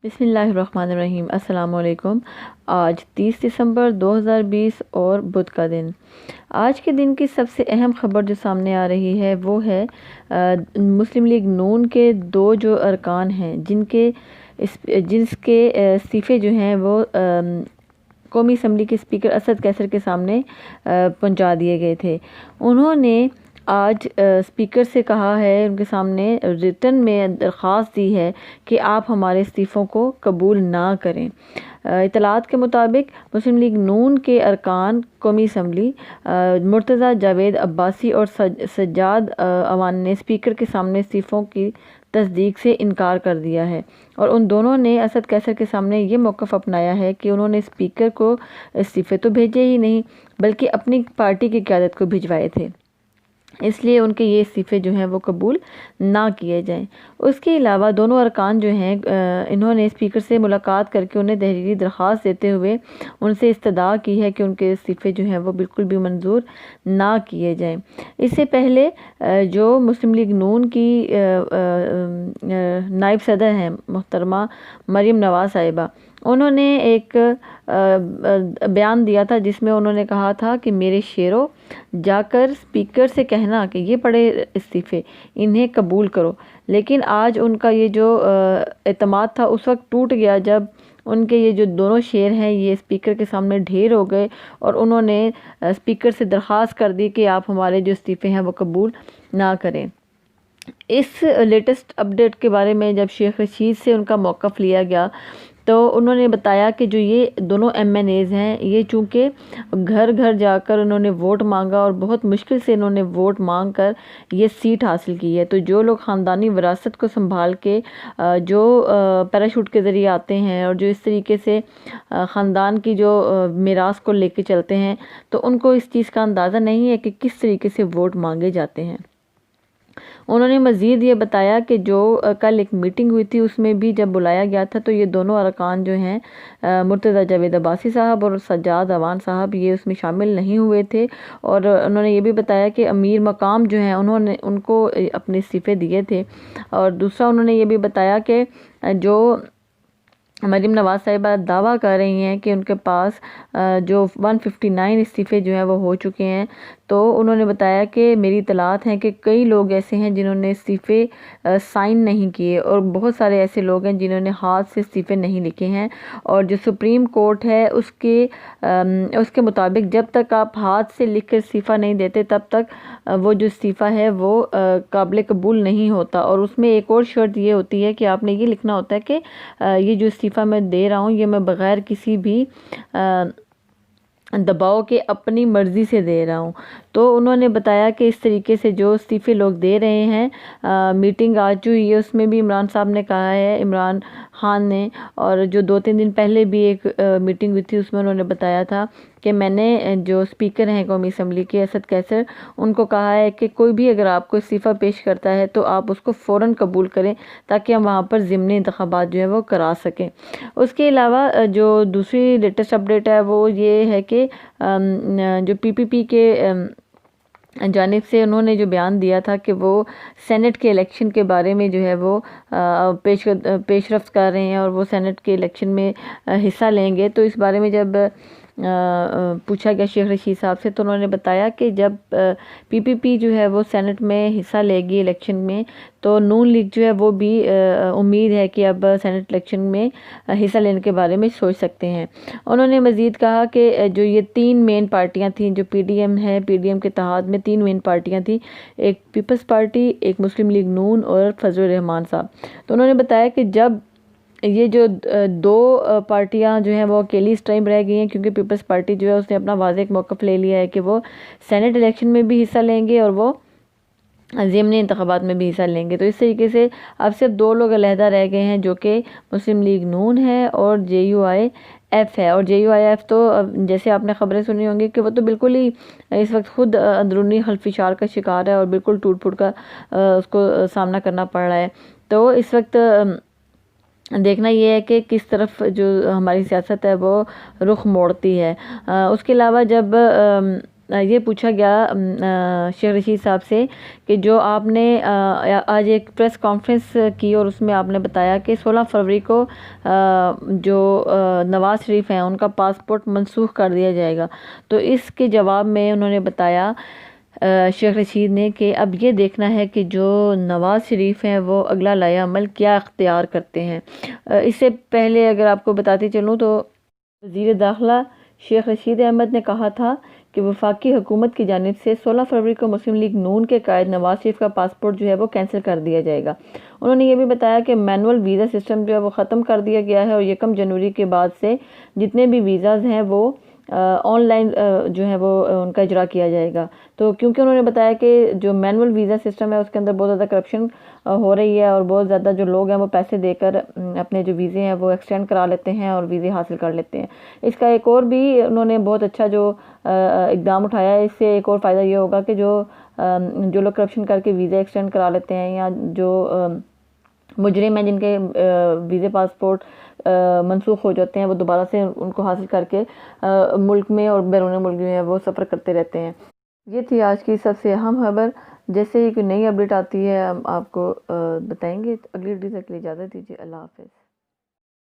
बिस्मिल्लाहिर्रहमानिर्रहीम। अस्सलाम वालेकुम। आज 30 दिसंबर 2020 और बुध का दिन। आज के दिन की सबसे अहम खबर जो सामने आ रही है वो है मुस्लिम लीग नून के दो जो अरकान हैं जिसके इस्तीफ़े जो हैं वो कौमी असम्बली के स्पीकर असद कैसर के सामने पहुंचा दिए गए थे। उन्होंने आज स्पीकर से कहा है, उनके सामने रिटन में दरख्वास्त दी है कि आप हमारे इस्तीफ़ों को कबूल ना करें। इतलात के मुताबिक मुस्लिम लीग नून के अरकान कौमी असम्बली मुर्तज़ा जावेद अब्बासी और सज्जाद अवान ने स्पीकर के सामने इस्तीफ़ों की तस्दीक से इनकार कर दिया है और उन दोनों ने असद कैसर के सामने ये मौक़िफ़ अपनाया है कि उन्होंने स्पीकर को इस्तीफ़े तो भेजे ही नहीं बल्कि अपनी पार्टी की क़यादत को भिजवाए थे, इसलिए उनके ये इस्तीफ़े जो हैं वो कबूल ना किए जाएं। उसके अलावा दोनों अरकान जो हैं इन्होंने स्पीकर से मुलाकात करके उन्हें तहरीरी दरख्वास्त देते हुए उनसे इस्तदा की है कि उनके इस्तीफ़े जो हैं वो बिल्कुल भी मंजूर ना किए जाएं। इससे पहले जो मुस्लिम लीग नून की नायब सदर हैं मोहतरमा मरीम नवाज़ साहिबा, उन्होंने एक बयान दिया था जिसमें उन्होंने कहा था कि मेरे शेरों, जाकर स्पीकर से कहना कि ये पड़े इस्तीफ़े, इन्हें कबूल करो। लेकिन आज उनका ये जो एतमाद था उस वक्त टूट गया जब उनके ये जो दोनों शेर हैं ये स्पीकर के सामने ढेर हो गए और उन्होंने स्पीकर से दरख्वास्त कर दी कि आप हमारे जो इस्तीफ़े हैं वो कबूल ना करें। इस लेटेस्ट अपडेट के बारे में जब शेख रशीद से उनका मौक़िफ़ लिया गया तो उन्होंने बताया कि जो ये दोनों MNAs हैं ये चूँकि घर घर जाकर उन्होंने वोट मांगा और बहुत मुश्किल से इन्होंने वोट मांग कर ये सीट हासिल की है, तो जो लोग ख़ानदानी विरासत को संभाल के जो पैराशूट के ज़रिए आते हैं और जो इस तरीके से ख़ानदान की जो मीरास को लेके चलते हैं तो उनको इस चीज़ का अंदाज़ा नहीं है कि किस तरीके से वोट मांगे जाते हैं। उन्होंने मज़ीद ये बताया कि जो कल एक मीटिंग हुई थी उसमें भी जब बुलाया गया था तो ये दोनों अरकान जो हैं मुर्तज़ा जावेद अब्बासी साहब और सज्जाद अवान साहब ये उसमें शामिल नहीं हुए थे और उन्होंने ये भी बताया कि अमीर मकाम जो हैं उन्होंने उनको अपने इस्तीफ़े दिए थे। और दूसरा उन्होंने ये भी बताया कि जो मरीम नवाज़ साहिबा दावा कर रही हैं कि उनके पास जो 159 इस्तीफ़े जो हैं वो हो चुके हैं, तो उन्होंने बताया कि मेरी इतलात हैं कि कई लोग ऐसे हैं जिन्होंने इस्तीफ़े साइन नहीं किए और बहुत सारे ऐसे लोग हैं जिन्होंने हाथ से इस्तीफ़े नहीं लिखे हैं और जो सुप्रीम कोर्ट है उसके मुताबिक जब तक आप हाथ से लिख कर इस्तीफ़ा नहीं देते तब तक वो जो इस्तीफ़ा है वो काबिल कबूल नहीं होता। और उसमें एक और शर्त ये होती है कि आपने ये लिखना होता है कि ये जो इस्तीफ़ा मैं दे रहा हूँ ये मैं बग़ैर किसी भी दबाव के अपनी मर्ज़ी से दे रहा हूँ। तो उन्होंने बताया कि इस तरीके से जो इस्तीफ़े लोग दे रहे हैं, मीटिंग आज जो हुई है उसमें भी इमरान साहब ने कहा है, इमरान ख़ान ने, और जो 2-3 दिन पहले भी एक मीटिंग हुई थी उसमें उन्होंने बताया था कि मैंने जो स्पीकर हैं कौमी असम्बली के असद कैसर, उनको कहा है कि कोई भी अगर आपको इस्तीफ़ा पेश करता है तो आप उसको फ़ौरन कबूल करें ताकि हम वहाँ पर ज़िमनी इंतख़ाबात जो है वो करा सकें। उसके अलावा जो दूसरी लेटेस्ट अपडेट है वो ये है कि जो PPP के जानिब से उन्होंने जो बयान दिया था कि वो सेनेट के इलेक्शन के बारे में जो है वो पेशरफ्त कर रहे हैं और वो सेनेट के इलेक्शन में हिस्सा लेंगे। तो इस बारे में जब पूछा गया शेख रशीद साहब से तो उन्होंने बताया कि जब PPP जो है वो सेनेट में हिस्सा लेगी इलेक्शन में तो नून लीग जो है वो भी उम्मीद है कि अब सेनेट इलेक्शन में हिस्सा लेने के बारे में सोच सकते हैं। उन्होंने मज़ीद कहा कि जो ये 3 मेन पार्टियां थीं, जो PDM है, PDM के तहत में 3 मेन पार्टियां थीं, एक पीपल्स पार्टी, एक मुस्लिम लीग नून और फजलुर रहमान साहब। तो उन्होंने बताया कि जब ये जो 2 पार्टियां जो हैं वो अकेली इस टाइम रह गई हैं क्योंकि पीपल्स पार्टी जो है उसने अपना वाज़ेह मौक़िफ़ ले लिया है कि वो सेनेट इलेक्शन में भी हिस्सा लेंगे और वो ज़िमनी इंतख़ाबात में भी हिस्सा लेंगे। तो इस तरीके से अब सिर्फ 2 लोग अलहदा रह गए हैं जो कि मुस्लिम लीग नून है और JUIF है। और JUIF तो जैसे आपने ख़बरें सुनी होंगी कि वो तो बिल्कुल ही इस वक्त ख़ुद अंदरूनी खलफिशार का शिकार है और बिल्कुल टूट फूट का उसको सामना करना पड़ रहा है। तो इस वक्त देखना ये है कि किस तरफ जो हमारी सियासत है वो रुख मोड़ती है। उसके अलावा जब ये पूछा गया शेख रशीद साहब से कि जो आपने आज एक प्रेस कॉन्फ्रेंस की और उसमें आपने बताया कि 16 फरवरी को जो नवाज़ शरीफ हैं उनका पासपोर्ट मनसूख कर दिया जाएगा। तो इसके जवाब में उन्होंने बताया शेख रशीद ने कि अब ये देखना है कि जो नवाज़ शरीफ हैं वो अगला लाया अमल क्या अख्तियार करते हैं। इससे पहले अगर आपको बताती चलूँ तो वज़ीर दाखिला शेख रशीद अहमद ने कहा था कि वफाकी हुकूमत की जानिब से 16 फरवरी को मुस्लिम लीग नून के कायद नवाज़ शरीफ का पासपोर्ट जो है वो कैंसिल कर दिया जाएगा। उन्होंने ये भी बताया कि मैनुअल वीज़ा सिस्टम जो है वो ख़त्म कर दिया गया है और 1 जनवरी के बाद से जितने भी वीज़ाज़ हैं वो ऑनलाइन जो है वो उनका इजरा किया जाएगा। तो क्योंकि उन्होंने बताया कि जो मैनुअल वीज़ा सिस्टम है उसके अंदर बहुत ज़्यादा करप्शन हो रही है और बहुत ज़्यादा जो लोग हैं वो पैसे देकर अपने जो वीज़े हैं वो एक्सटेंड करा लेते हैं और वीज़े हासिल कर लेते हैं। इसका एक और भी उन्होंने बहुत अच्छा जो इक़दाम उठाया है, इससे एक और फ़ायदा ये होगा कि जो लोग करप्शन करके वीज़े एक्सटेंड करा लेते हैं या जो मुजरिम हैं जिनके वीज़े पासपोर्ट मनसूख हो जाते हैं वो दोबारा से उनको हासिल करके मुल्क में और बैरून मुल्क जो है वो सफ़र करते रहते हैं। ये थी आज की सबसे अहम खबर। जैसे ही कोई नई अपडेट आती है हम आपको बताएंगे। अगली वीडियो तक के लिए इजाज़त दीजिए। अल्लाह हाफ़िज़।